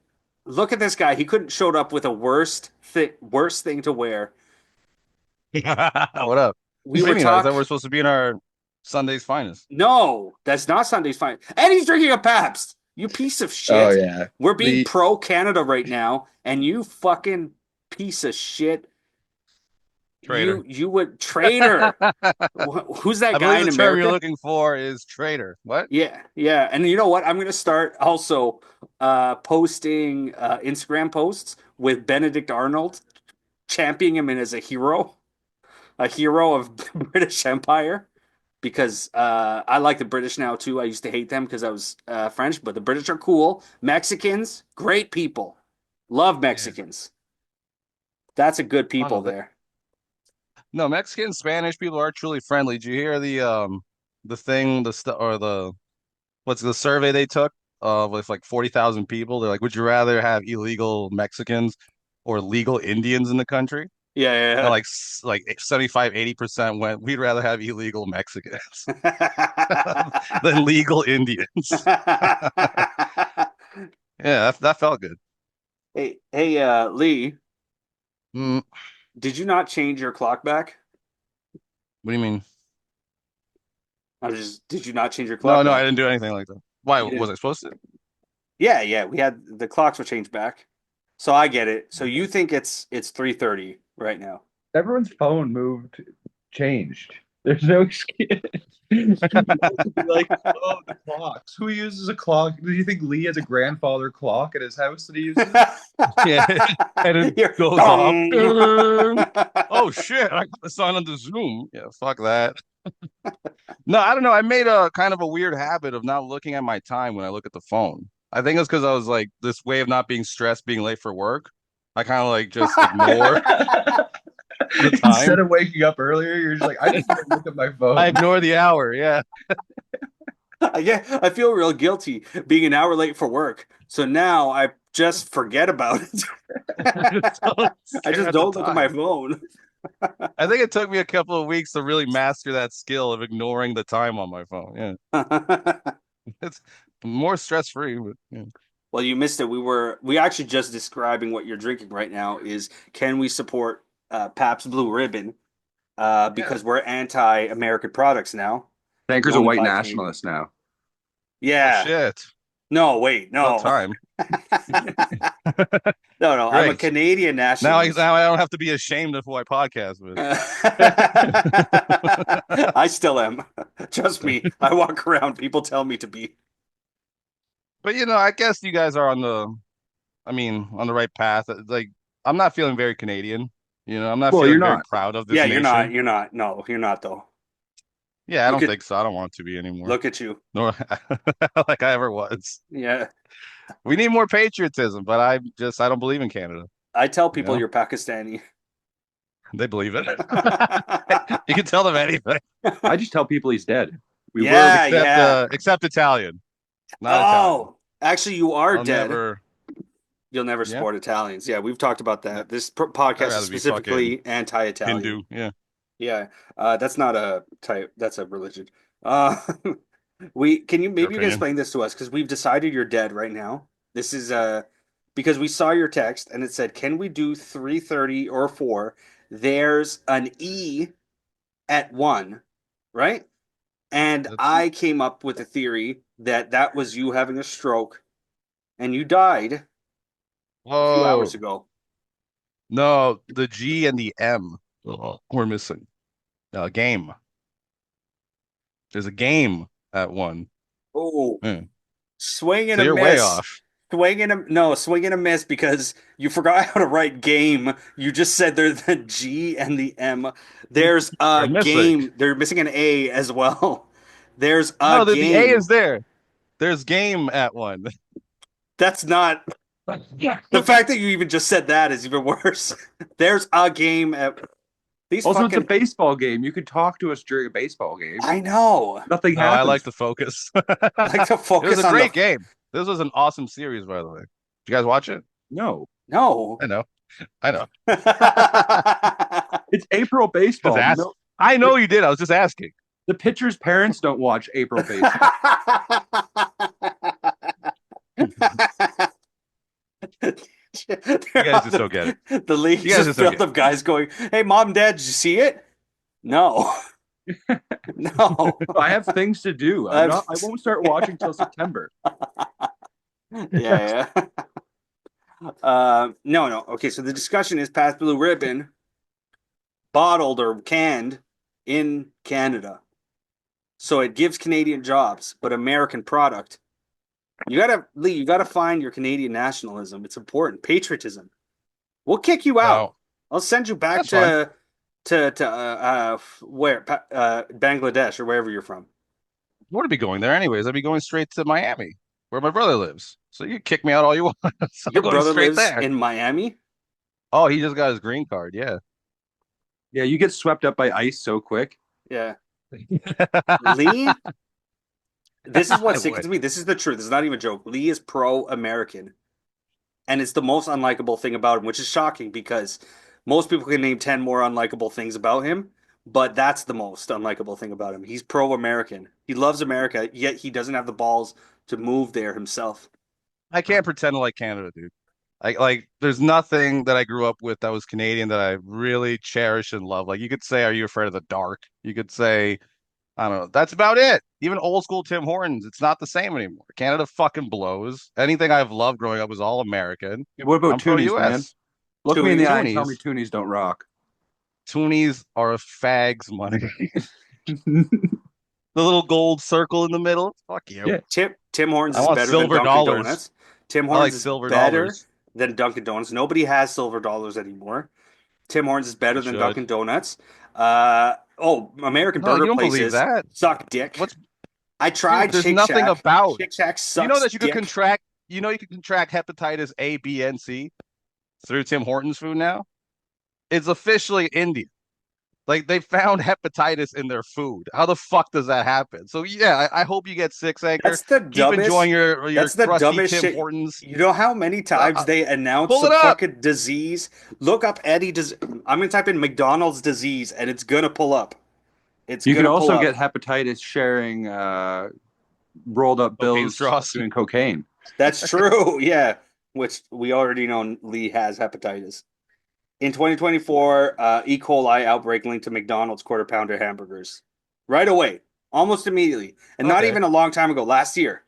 Look at this guy. He couldn't showed up with a worst thing to wear. What up? We What do were you mean? I thought talking. we're supposed to be in our Sunday's finest. No, that's not Sunday's fine. And he's drinking a Pabst. You piece of Oh shit. yeah. We're being Lee, pro Canada right now, and you fucking piece of shit. Traitor. You would traitor. Who's that I guy believe in the term you're America? looking for is traitor. What? Yeah, yeah. And you know what? I'm gonna start also posting Instagram posts with Benedict Arnold championing him as a hero of British Empire. Because I like the British now too. I used to hate them because I was French, but the British are cool. Mexicans, great people. Love Yeah. Mexicans. That's a good Oh, people no, there. no, Mexican, Spanish people are truly friendly. Did you hear the thing, the st or the what's the survey they took with like 40,000 people? They're like, would you rather have illegal Mexicans or legal Indians in the country? And Yeah, like 75, 80% went, we'd rather have illegal Mexicans than legal Indians. yeah. Yeah, that felt good. Hey, Lee, Mm, did you not change your clock back? what do you mean? Did you not change your No, clock no, I back? didn't do anything like that. Why You was didn't. I supposed to? Yeah, yeah, we had the clocks were changed back. So I get it. So you think it's 3:30 right now. everyone's phone changed. There's no excuse. Like, oh, the clocks. Who uses a clock? Do you think Lee has a grandfather clock at his house that he uses? Yeah, and it You're goes off. dong. Oh shit! I got to sign on to Zoom. Yeah, fuck that. No, I don't know. I made a kind of a weird habit of not looking at my time when I look at the phone. I think it's because I was like this way of not being stressed, being late for work. I kind of like just ignore the Instead time. of waking up earlier, you're just like, I just want to look at my I phone. ignore the hour. Yeah. I feel real guilty being an hour late for work. So now I just forget about it. I just don't I stare just at the don't look at my time. phone. I think it took me a couple of weeks to really master that skill of ignoring the time on my phone. Yeah. It's more stress free, but yeah. Well, you missed it. We actually just describing what you're drinking right now is can we support Pabst Blue Ribbon Yeah. because we're anti-American products now. We Banker's a only white buy Canadian. nationalist now. Oh Yeah. shit. No, wait, About no. time. No, no. I'm a Great. Canadian Now nationalist. now I don't have to be ashamed of who I podcast with. I still am. Trust me. I walk around. People tell me to be. But I guess you guys are on the right path. Like I'm not feeling very Canadian. I'm not Well, you're feeling very not. proud of this Yeah, you're not. nation. You're not. No, you're not though. Yeah, I Look don't at think so. I don't want to be anymore. look at you. Nor like I ever was. Yeah. We need more patriotism, but I don't believe in Canada. I tell You people know? you're Pakistani. They believe it. You can tell them anything. I just tell people he's dead. We were Yeah, yeah. Except Italian. Not Italian. Oh, actually, you are I'll dead. never. You'll never Yeah, support Italians. Yeah, we've talked about no, that. This I'd podcast is rather be fucking specifically anti-Italian. Hindu. Yeah, Yeah, that's not a type. That's a religion. Uh, we can you your maybe you can opinion. explain this to us because we've decided you're dead right now. This is because we saw your text and it said, "Can we do 3:30 or 4?" There's an E at 1, right? And That's I came up with a theory that that was you having a stroke and you died a few hours whoa. ago. No, the G and the M we're missing. Game. There's a game at one. Oh, Hmm. swing and So a you're way miss. off. Swing and a miss because you forgot how to write game. You just said there's the G and the M. There's a You're missing. game. They're missing an A as well. There's a No, the A game. is there. There's game at one. That's not the fact that you even just said that is even worse. There's a game at these Also, it's a fucking. baseball game. You could talk to us during a baseball game. I know. Nothing No, I happens. like to focus. I like to It was focus a on great the. game. This was an awesome series, by the way. Did you guys watch it? No. No. I know. I know. It's April baseball. Just ask. No, I know you did. I was just asking. the pitcher's parents don't watch April baseball. You guys just don't get it. The league You guys just just don't filled get of guys going, "Hey, mom, dad, did you see it?" No, no. I have things to do. I won't start watching till September. Yeah. No. Okay, so the discussion is past blue ribbon, bottled or canned in Canada. So it gives Canadian jobs, but American product. You gotta find your Canadian nationalism. It's important. Patriotism. We'll kick you out. No. I'll send you back That's to where Bangladesh or wherever you're from. I wouldn't be going there anyways. I'd be going straight to Miami, where my brother lives. So you kick me out all you want. So Your I'm going brother straight lives there. in Miami. Oh, he just got his green card. Yeah. Yeah, you get swept up by ice so quick. Yeah, Lee. This is what I sickens would. me. This is the truth. This is not even a joke. Lee is pro-American, and it's the most unlikable thing about him, which is shocking because most people can name 10 more unlikable things about him, but that's the most unlikable thing about him. He's pro-American. He loves America, yet he doesn't have the balls to move there himself. I can't pretend to like Canada, dude. Like there's nothing that I grew up with that was Canadian that I really cherish and love. Like you could say, "Are you afraid of the dark?" You could say, I don't know. That's about it. Even old school Tim Hortons, it's not the same anymore. Canada fucking blows. Anything I've loved growing up was all American. What about I'm pro toonies, man? US. Look me in the eye and Toonies. tell me toonies don't rock. Toonies are a fag's money. The little gold circle in the middle. Fuck you. Yeah. Tim Hortons I is want better than silver Dunkin' dollars. Donuts. Tim I Hortons like is silver better dollars. than Dunkin' Donuts. Nobody has silver dollars anymore. Tim Hortons is better You than should. Dunkin' Donuts. American No, you burger don't believe places that. suck dick. What's I tried Dude, there's Shake nothing Shack. about. Shake Shack sucks You know that you could dick. contract. You know you could contract hepatitis A, B, and C through Tim Hortons food now. It's officially Indian. Like they found hepatitis in their food. How the fuck does that happen? So yeah, I hope you get six anchor. That's the Keep dumbest. enjoying your That's the crusty dumbest Tim shit. Hortons. You know how many times they announce pull some it up. fucking disease? Look up Eddie. I'm gonna type in McDonald's disease, and it's gonna pull up. It's You gonna can also pull get up. hepatitis sharing rolled up Cocaine bills straws. doing cocaine. That's true. Yeah, which we already know Lee has hepatitis. In 2024, E. coli outbreak linked to McDonald's quarter pounder hamburgers. Right away, almost immediately, and not Okay. even a long time ago. Last year.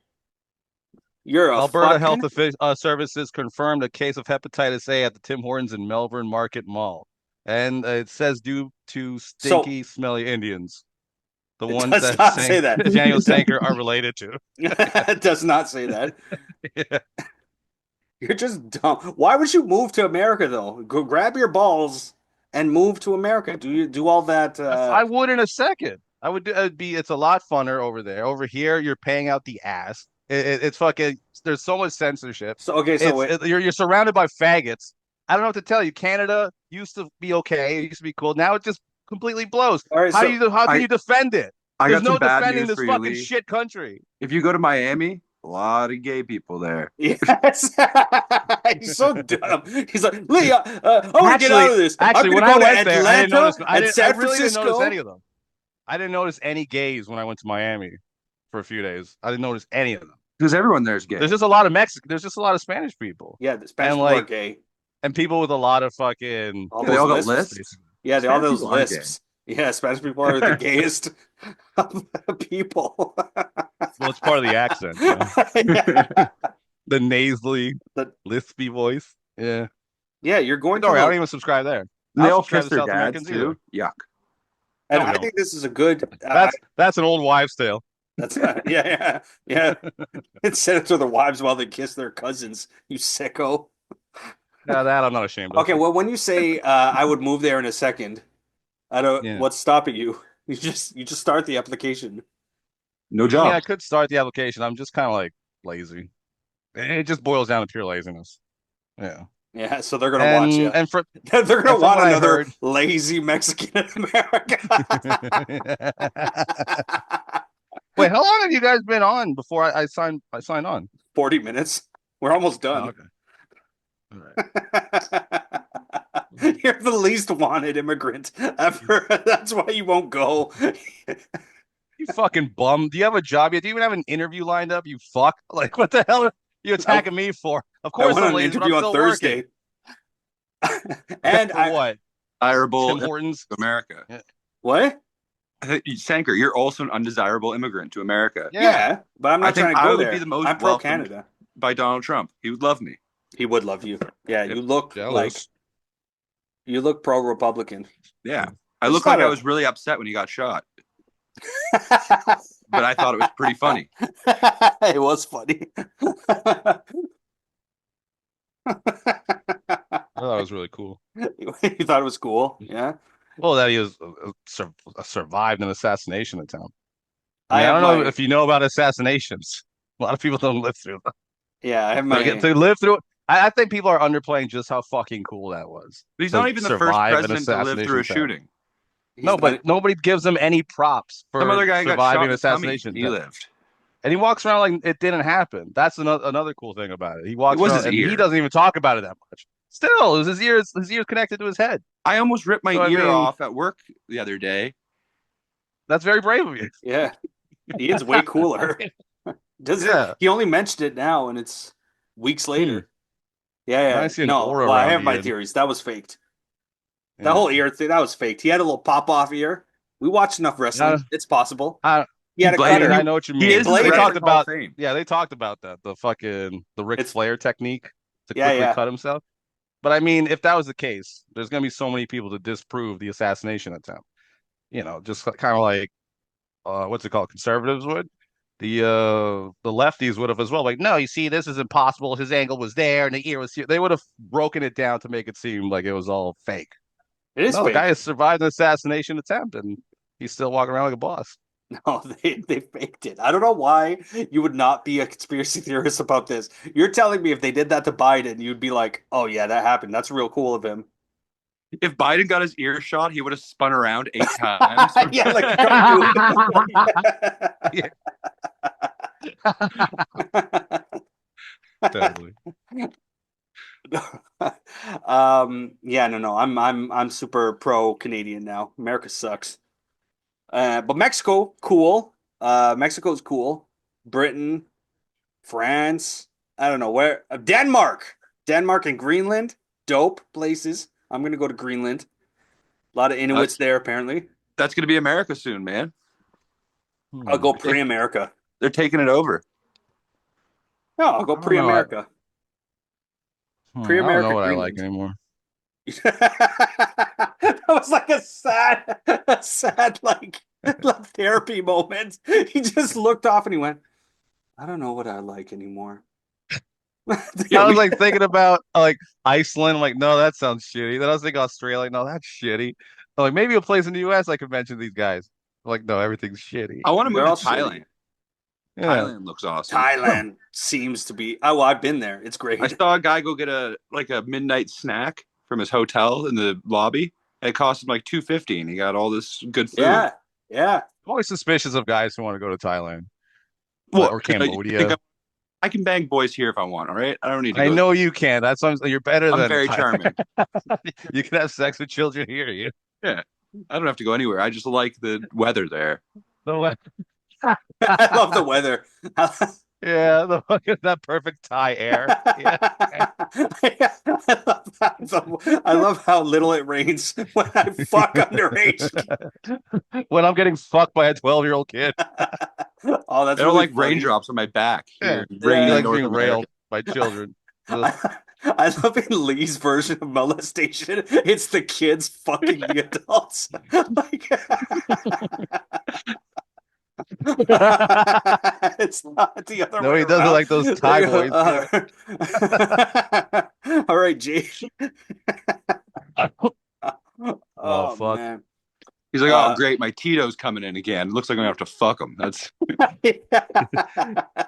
You're a Alberta fucking... Health Services confirmed a case of hepatitis A at the Tim Hortons in Melbourne Market Mall, and it says due to stinky, smelly Indians, the It ones does that not say that. Daniel Sanker are related to. It does not say that. Yeah. You're just dumb. Why would you move to America though? Go grab your balls and move to America. Do all that? I would in a second. I would do. It's a lot funner over there. Over here, you're paying out the ass. It's fucking. There's so much censorship. So okay, so wait. You're surrounded by faggots. I don't know what to tell you. Canada used to be okay. It used to be cool. Now it just completely blows. All right, How so can you defend it? I There's got some no bad defending news this for you, fucking Lee. shit country. If you go to Miami, a lot of gay people there. Yes, he's so dumb. He's like, Lee, I want to get out of this. Actually, I'm when gonna I go went to there, I didn't Atlanta notice. and San I really didn't Francisco. notice any of them. I didn't notice any gays when I went to Miami for a few days. I didn't notice any of them. Because everyone there's gay. There's just a lot of Mexican. There's just a lot of Spanish people. Yeah, the Spanish And, people are like, gay. And people with a lot of fucking. All they those all got lisps. lists. Yeah, they all Spanish those people aren't gay. lisps. Yeah, Spanish people are the gayest of people. Well, it's part of the accent. Yeah. The nasally, The- lispy voice. Yeah. Yeah, you're going Don't worry, I to don't even subscribe there. And they I'll all subscribe kiss to their South dads Americans too. Yuck. And No, we I don't. think this is a good. That's an old wives' tale. That's yeah. It send it to their wives while they kiss their cousins. You sicko. Yeah, that I'm not ashamed of. Okay, well, when you say I would move there in a second, I don't. Yeah. What's stopping you? You just start the application. No I mean, job. I could start the application. I'm just kind of like lazy. It just boils down to pure laziness. Yeah. Yeah, so they're gonna want you. And for They're gonna and from want what I another heard. lazy Mexican in America. Wait, how long have you guys been on before I signed on? 40 minutes. We're almost Oh, done. okay. All right. You're the least wanted immigrant ever. That's why you won't go. You fucking bum. Do you have a job yet? Do you even have an interview lined up? You fuck. Like, what the hell are you attacking me for? Of I course went I'm on an lazy, but interview I'm on still Thursday. working. And For what? Desirable Tim Hortons? America. What? Sanker, you're also an undesirable immigrant to America. Yeah, but I'm I not think trying to I go would there. be the most I'm pro welcomed Canada. by Donald Trump. He would love me. He would love you. Yeah, Yep. you look like Jealous. you look pro Republican. Yeah. I It's look like not I a- was really upset when he got shot, but I thought it was pretty funny. It was funny. I thought it was really cool. You thought it was cool? Yeah. Well, that he was survived an assassination attempt. I I mean, I have don't know my if you know about assassinations. A lot of people don't live through them. yeah, I have To my to live through it, I think people are underplaying just how fucking cool that was. But he's To not even the first survive an president to live through assassination a attempt. shooting. he's No, not- but nobody gives him any props Some for other guy got shot surviving in an the tummy. assassination He attempt. lived. And he walks around like it didn't happen. That's another cool thing about it. He walks It was around his and ear. he doesn't even talk about it that much. Still, it was his ears connected to his head. I almost ripped my So, I ear mean- off at work the other day. That's very brave of you. yeah. Ian's way cooler. Yeah. He only mentioned it now and it's weeks later. Yeah. I see an No, aura well, I around have my Ian. theories. That was faked. Yeah. That whole ear thing, that was faked. He had a little pop off ear. We watched enough wrestling. Yeah. It's possible. I- He had a Blade- cutter. I know what you mean. He is in Blade- the They talked Wrestling Hall about of Fame. yeah, they talked about that the Ric It's- Flair technique to Yeah, quickly yeah. cut himself. But I mean, if that was the case, there's gonna be so many people to disprove the assassination attempt. You know, just kind of like what's it called? Conservatives would. The lefties would have as well. Like, no, you see, this is impossible. His angle was there, and the ear was here. They would have broken it down to make it seem like it was all fake. It is No, the fake. guy has survived an assassination attempt, and he's still walking around like a boss. No, they faked it. I don't know why you would not be a conspiracy theorist about this. You're telling me if they did that to Biden, you'd be like, "Oh yeah, that happened. That's real cool of him." If Biden got his ear shot, he would have spun around 8 times. Yeah, like a cartoon. Totally. Yeah, no. I'm super pro Canadian now. America sucks. But Mexico, cool. Mexico's cool. Britain, France, I don't know where. Denmark and Greenland, dope places. I'm gonna go to Greenland. A lot of Inuits there, apparently. That's going to be America soon, man. I'll go pre-America. They're taking it over. No, I'll go I don't know. pre-America. I don't Pre-America know what Greenland. I like anymore. That was like a sad like therapy moment. He just looked off and he went, I don't know what I like anymore. I was like thinking about like Iceland, like, no, that sounds shitty. Then I was thinking Australia, no, that's shitty. I'm like, maybe a place in the US I could mention these guys. Like, no, everything's shitty. I want to They're move all to Thailand. Yeah. Thailand looks awesome. Thailand seems to be. Oh, well, I've been there. It's great. I saw a guy go get a midnight snack from his hotel in the lobby. And it cost him like $2.50, and he got all this good food. Yeah. I'm always suspicious of guys who want to go to Thailand. Well, Or you think Cambodia. I can bang boys here if I want. All right, I don't need to. I go. know you can. That's what you're better I'm than very Thailand. charming. You can have sex with children here. You I don't have to go anywhere. I just like the weather there. know. I love the weather. Yeah, that perfect Thai air. Yeah. I love how little it rains when I fuck underage. When I'm getting fucked by a 12-year-old kid. Oh, that's I don't really like funny. raindrops on my back. Yeah, Here, rain he in likes North being America. railed by children. Ugh. I love in Lee's version of molestation. It's the kids fucking the adults. Like, it's not the other No, way he does it around. like those Thai boys. Yeah. All right, Jay. Oh Oh fuck. man. He's like, oh Uh, great, my Tito's coming in again. Looks like I'm gonna have to fuck him. That's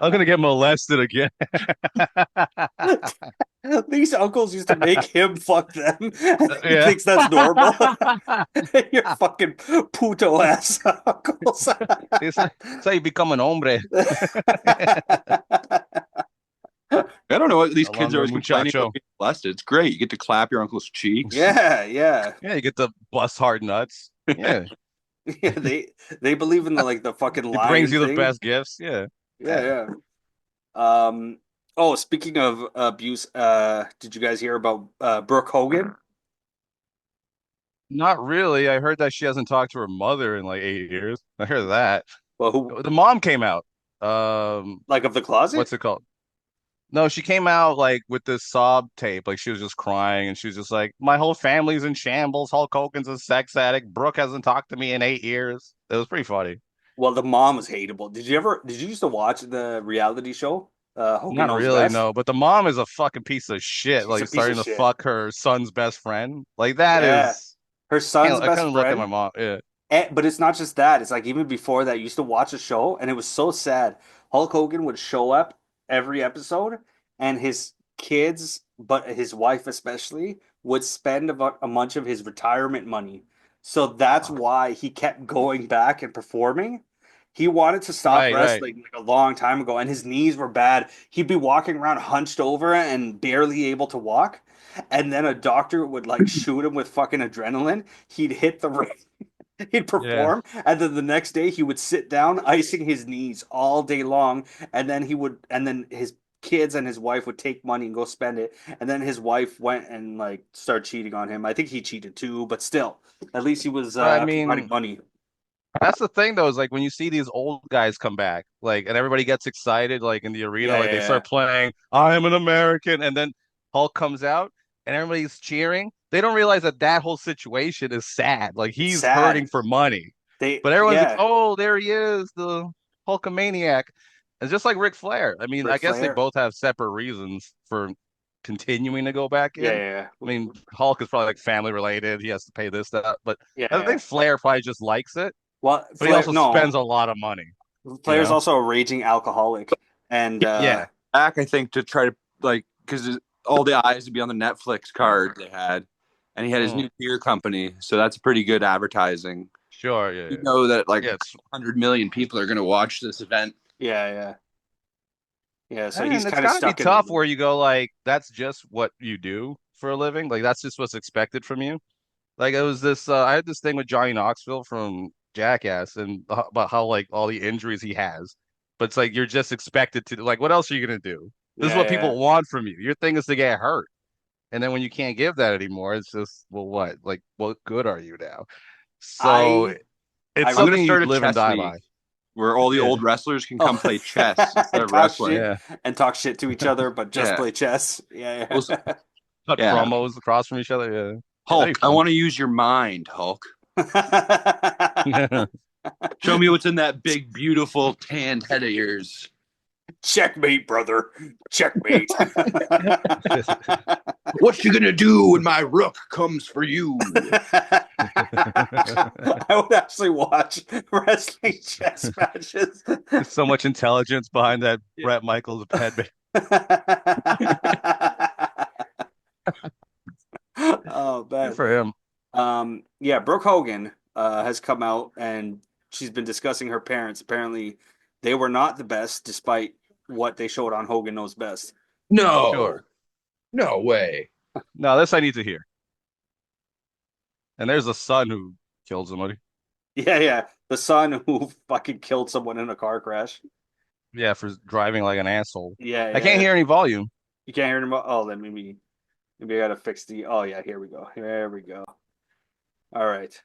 I'm gonna get molested again. These uncles used to make him fuck them. He Yeah. thinks that's normal. You're fucking puto ass uncles. It's how you become an hombre. I don't know what these El kids are hombre always complaining about muchacho. being molested. It's great. You get to clap your uncle's cheeks. Yeah, yeah. Yeah, you get to bust hard nuts. Yeah. Yeah, they believe in the fucking He brings lion you the thing. best gifts. Yeah. Yeah, yeah. Oh, speaking of abuse, did you guys hear about Brooke Hogan? Not really. I heard that she hasn't talked to her mother in like 8 years. I heard that. Well, who The mom came out. like of the closet? What's it called? No, she came out like with this sob tape. Like she was just crying and she was just like, my whole family's in shambles. Hulk Hogan's a sex addict. Brooke hasn't talked to me in 8 years. It was pretty funny. Well, the mom was hateable. Did you used to watch the reality show? Hogan Not Knows really, Best? no. But the mom is a fucking piece of shit. She's a Like piece of starting to shit. fuck her son's best friend. Like that Yeah. is Her son's I best couldn't look at my friend. mom. Yeah. But it's not just that. It's like even before that, you used to watch a show, and it was so sad. Hulk Hogan would show up every episode, and his kids, but his wife especially, would spend a bunch of his retirement money. So that's why he kept going back and performing. He wanted to stop Right, right. wrestling like a long time ago, and his knees were bad. He'd be walking around hunched over and barely able to walk. And then a doctor would like shoot him with fucking adrenaline. He'd hit the ring. He'd Yeah. perform, and then the next day he would sit down, icing his knees all day long, and then his kids and his wife would take money and go spend it, and then his wife went and like started cheating on him. I think he cheated too, but still, at least he was But I providing mean, money. that's the thing though, is like when you see these old guys come back, like, and everybody gets excited, like in the arena, Yeah, like yeah, they yeah. start playing, I am an American, and then Hulk comes out and everybody's cheering. They don't realize that that whole situation is sad. Like It's he's hurting sad. for money, They, but everyone's like, yeah, oh, there he is, the Hulkamaniac. It's just like Ric Flair. I mean, I Ric guess they Flair. both have separate reasons for continuing to go back Yeah, in. yeah, I mean, Hulk is probably like family related. He has to pay this, that, but yeah, I yeah. think Flair probably just likes it, Well, but he Flair, also spends no, a lot of money, you Flair's know? also a raging alcoholic, and Yeah. Back, I think, to try to like because all the eyes would be on the Netflix card they had, and he had his Mm, new beer company, so that's pretty good advertising. sure. Yeah. You Yeah. know that like Yeah, it's 100 million people are going to watch this event. yeah, yeah, yeah. So he's and it's kind of gotta be stuck in tough limbo. where you go like that's just what you do for a living. Like that's just what's expected from you. Like it was this I had this thing with Johnny Knoxville from Jackass and about how like all the injuries he has. But it's like you're just expected to like what else are you gonna do? This is Yeah, what yeah. people want from you. Your thing is to get hurt. And then when you can't give that anymore, it's just, well, what? Like, what good are you now? So I I it's I'm going to something you start a live and chess die league by. where all the Yeah. old wrestlers can come oh play chess instead and of talk wrestling. shit Yeah. and talk shit to each other, but just Yeah. play chess. Yeah, Well, yeah. Cut yeah. promos across from each other. Yeah. That'd Hulk, be I fun. want to use your mind, Hulk. Show me what's in that big, beautiful, tanned head of yours. Checkmate, brother. Checkmate. What you gonna do when my rook comes for you? I would actually watch wrestling chess matches. There's so much intelligence behind that Brett Michaels headband. Oh Good man. for him. Yeah, Brooke Hogan has come out and she's been discussing her parents. Apparently, they were not the best, despite what they showed on Hogan Knows Best. No, Sure. no way. No, this I need to hear. And there's a son who killed somebody. Yeah, yeah. The son who fucking killed someone in a car crash. Yeah, for driving like an asshole. Yeah, I can't yeah. hear any volume. You can't hear him. Oh, then maybe I gotta fix the. Oh yeah, here we go. Here we go. All right.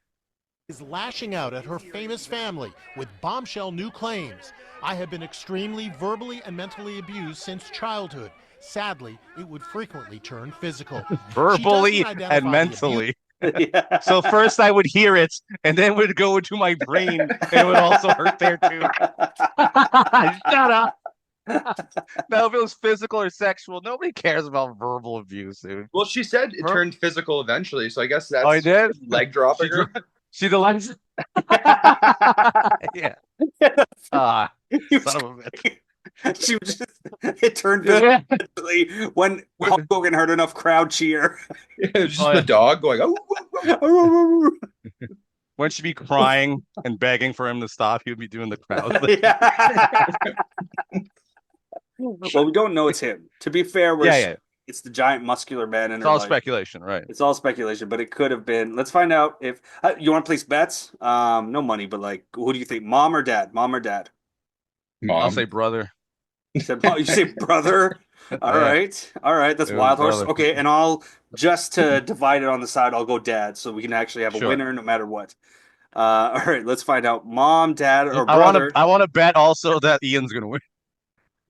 is lashing out at her famous family with bombshell new claims. I have been extremely verbally and mentally abused since childhood. Sadly, it would frequently turn physical. Verbally and mentally. Yeah. So first I would hear it, and then it would go into my brain, and it would also hurt there too. Shut up. Now, if it was physical or sexual, nobody cares about verbal abuse, dude. Well, she said it turned physical eventually, so I guess that's I did? leg dropping her. She delights. Yeah. Son of a bitch. She was just, it turned physically when Hulk Hogan heard enough crowd cheer. It was just the dog going, oh. When she'd be crying and begging for him to stop, he would be doing the crowd. Well, we don't know it's him. To be fair, it's the giant muscular man in it's her all life. Speculation, right? It's all speculation, but it could have been. Let's find out if you want to place bets. No money, but like, who do you think? Mom or dad? Mom or dad? Mom. I'll say brother. You say brother. All right. That's Wild Horse. Brother. Okay, and I'll just to divide it on the side. I'll go dad, so we can actually have a winner no matter what. All right, let's find out. Mom, dad, or brother. I want to bet also that Ian's gonna win.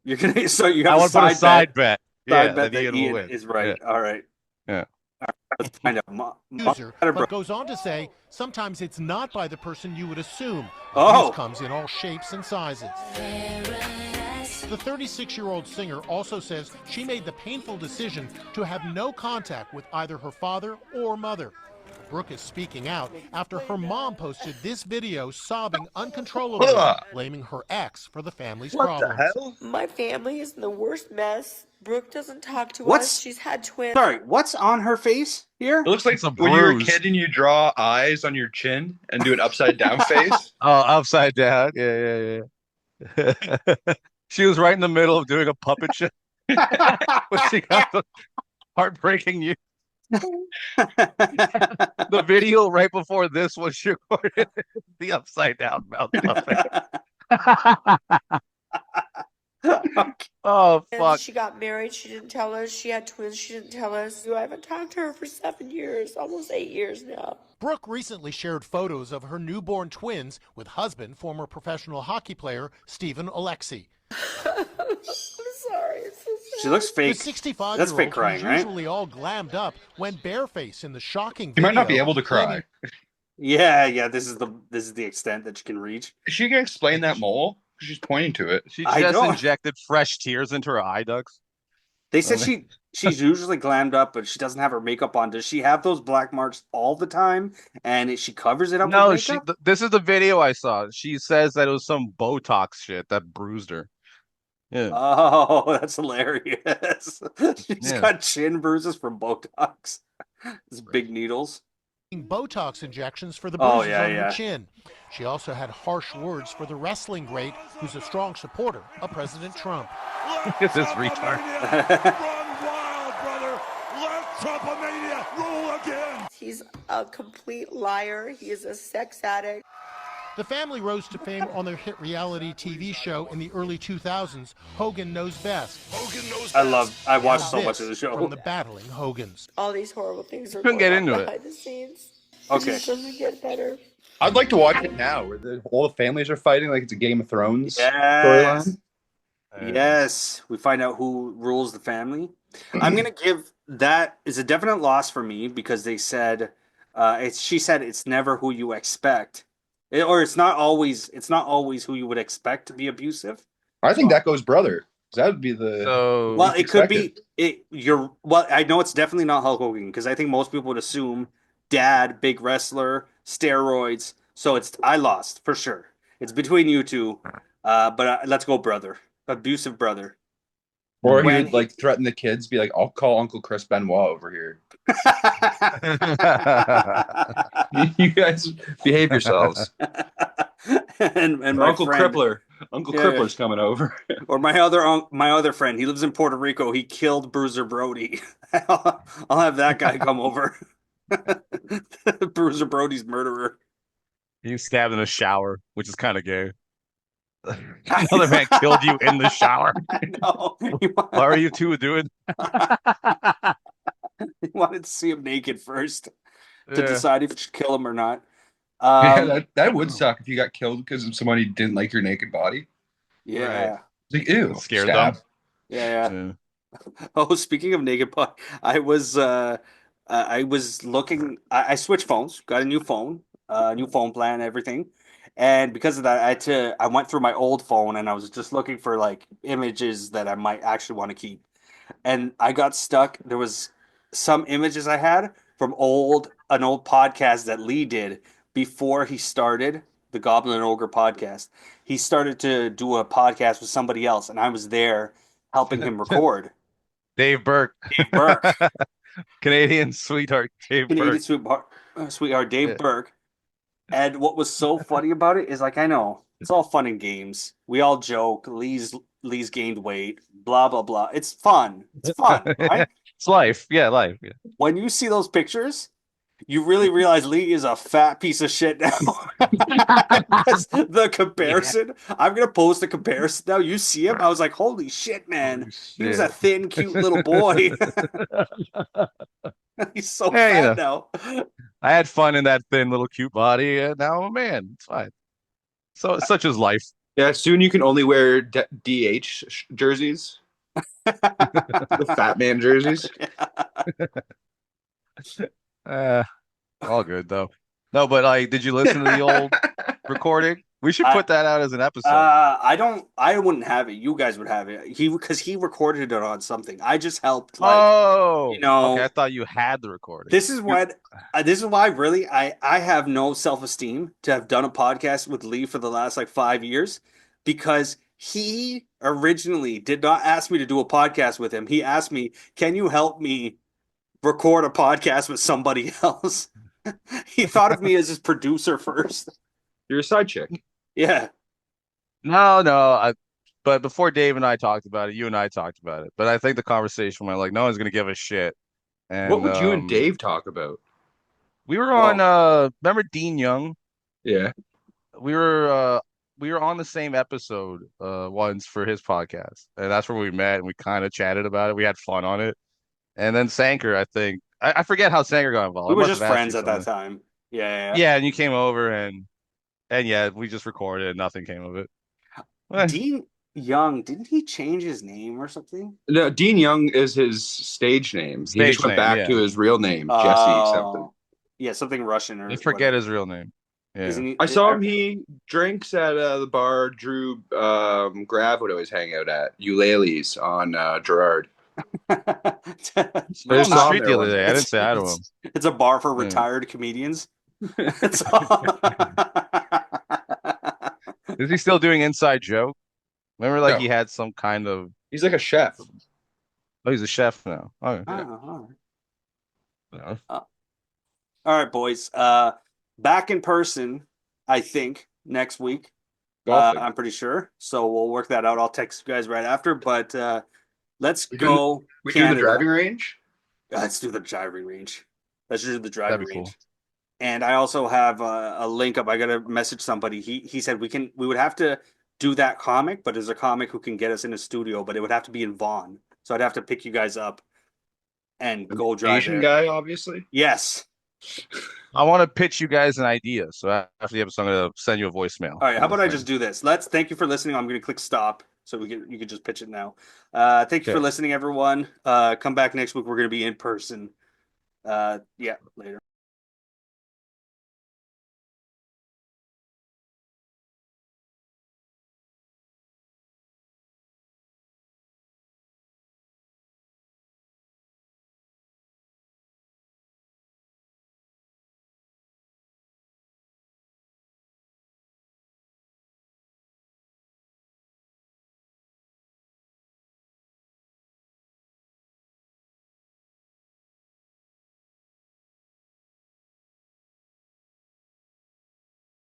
You're gonna. So you have I want to put a side bet. Side bet that Ian is right. Yeah. All right. Yeah. Let's find out. But goes on to say sometimes it's not by the person you would assume. Oh. Abuse comes in all shapes and sizes. The 36-year-old singer also says she made the painful decision to have no contact with either her father or mother. Brooke is speaking out after her mom posted this video sobbing uncontrollably, blaming her ex for the family's problems. What the hell? My family is in the worst mess. Brooke doesn't talk to us. She's had twins. Sorry, what's on her face here? It looks like when you were a kid and you draw eyes on your chin and do an upside down face. Oh, upside down. Yeah. She was right in the middle of doing a puppet show. But she got the heartbreaking news. The video right before this was she recorded the upside down mouth puppet. Oh, fuck. She got married. She didn't tell us. She had twins. She didn't tell us. I haven't talked to her for 7 years, almost 8 years now. Brooke recently shared photos of her newborn twins with husband, former professional hockey player Stephen Alexi. I'm sorry. It's so sad. She looks fake. The 65-year-old, That's fake crying, who's right? usually all glammed up, went barefaced in the shocking You video. might not be able to cry. Yeah. This is the extent that she can reach. Is she gonna explain that mole? She's pointing to it. She just injected fresh tears into her eye ducts. They said she's usually glammed up, but she doesn't have her makeup on. Does she have those black marks all the time? And she covers it up with makeup? This is the video I saw. She says that it was some Botox shit that bruised her. Yeah. Oh, that's hilarious. She's got chin bruises from Botox. It's big needles. Botox injections for the bruises on yeah. her chin. She also had harsh words for the wrestling great, who's a strong supporter of President Trump. Look at this retard. Run wild, brother. Let Trumpomania rule again. He's a complete liar. He is a sex addict. The family rose to fame on their hit reality TV show in the early 2000s, Hogan Knows Best. I watched so much of the show. From the Battling Hogans. All these horrible things are Couldn't going get on into it. behind the scenes. Okay. It doesn't get better. I'd like to watch it now, where all the families are fighting like it's a Game of Thrones storyline. Yes. We find out who rules the family. I'm gonna give that is a definite loss for me because they said she said it's never who you expect. Or it's not always who you would expect to be abusive. I think that goes brother. That would be the it could be I know it's definitely not Hulk Hogan because I think most people would assume dad, big wrestler, steroids. So I lost for sure. It's between you two. But let's go brother. Abusive brother. Or he would like threaten the kids, be like, I'll call Uncle Chris Benoit over here. You guys behave yourselves. and my Uncle friend, Crippler. Uncle Crippler's coming over. Or my other friend. He lives in Puerto Rico. He killed Bruiser Brody. I'll have that guy come over. Bruiser Brody's murderer. You stabbed in a shower, which is kind of gay. Another man killed you in the shower. No, what are you two doing? He wanted to see him naked first to decide if you should kill him or not. That would suck if you got killed because somebody didn't like your naked body. Yeah. It's like, ew, Scared stab. them. Yeah. Yeah. Oh, speaking of naked body, I was looking. I switched phones, got a new phone plan, everything, and because of that, I went through my old phone and I was just looking for like images that I might actually want to keep, and I got stuck. There was some images I had from an old podcast that Lee did before he started the Goblin and Ogre podcast. He started to do a podcast with somebody else, and I was there helping him record. Dave Burke. Dave Burke, Canadian sweetheart Dave Canadian Burke. sweetheart Dave Yeah. Burke. And what was so funny about it is like I know it's all fun and games. We all joke. Lee's gained weight. Blah blah blah. It's fun. It's fun, right? It's life. Yeah, life. Yeah. When you see those pictures, you really realize Lee is a fat piece of shit now. Because the comparison, I'm gonna post a comparison now. You see him, I was like, holy shit, man. Holy He was a shit. thin, cute little boy. He's so Yeah, fat now. I had fun in that thin little cute body, and now I'm a man. It's fine. So such is life. Yeah, soon you can only wear DH jerseys, the fat man jerseys. Uh, all good though. No, but like, did you listen to the old recording? We should put that out as an episode. I wouldn't have it. You guys would have it. Because he recorded it on something. I just helped okay. I thought you had the recording. This is why really I have no self-esteem to have done a podcast with Lee for the last like 5 years, because he originally did not ask me to do a podcast with him. He asked me, "Can you help me record a podcast with somebody else?" He thought of me as his producer first. You're a side chick. Yeah. No. But before Dave and I talked about it, you and I talked about it. But I think the conversation went like, no one's gonna give a shit. And what would you and Dave talk about? We were on remember Dean Young? Yeah. We were on the same episode once for his podcast. And that's where we met and we kind of chatted about it. We had fun on it. And then Sanker, I think I forget how Sanker got involved. We were just friends at that time. Yeah, and you came over and yeah, we just recorded and nothing came of it. Dean Young, didn't he change his name or something? No, Dean Young is his stage name. He just went back to his real name, Jesse something. Yeah, something Russian or I forget his real name. Yeah. I saw him. He drinks at the bar Drew Grav would always hang out at, Eulalie's on Gerard. I was on the street the other day. I didn't say hi to him. It's a bar for retired comedians. Is he still doing Inside Joke? Remember, like he had some kind of. He's like a chef. Oh, he's a chef now. Okay. All right, boys. Back in person, I think next week. I'm pretty sure. So we'll work that out. I'll text you guys right after. But let's go. We do the driving range. Let's do the driving range. Let's do the driving range. Cool. And I also have a link up. I gotta message somebody. He said we would have to do that comic, but there's a comic who can get us in a studio, but it would have to be in Vaughan. So I'd have to pick you guys up and go drive. Asian guy, obviously. Yes. I want to pitch you guys an idea. So after the episode, I'm gonna send you a voicemail. All right. How about I just do this? Thank you for listening. I'm gonna click stop so you can just pitch it now. Thank you for listening, everyone. Come back next week. We're gonna be in person. Yeah, later.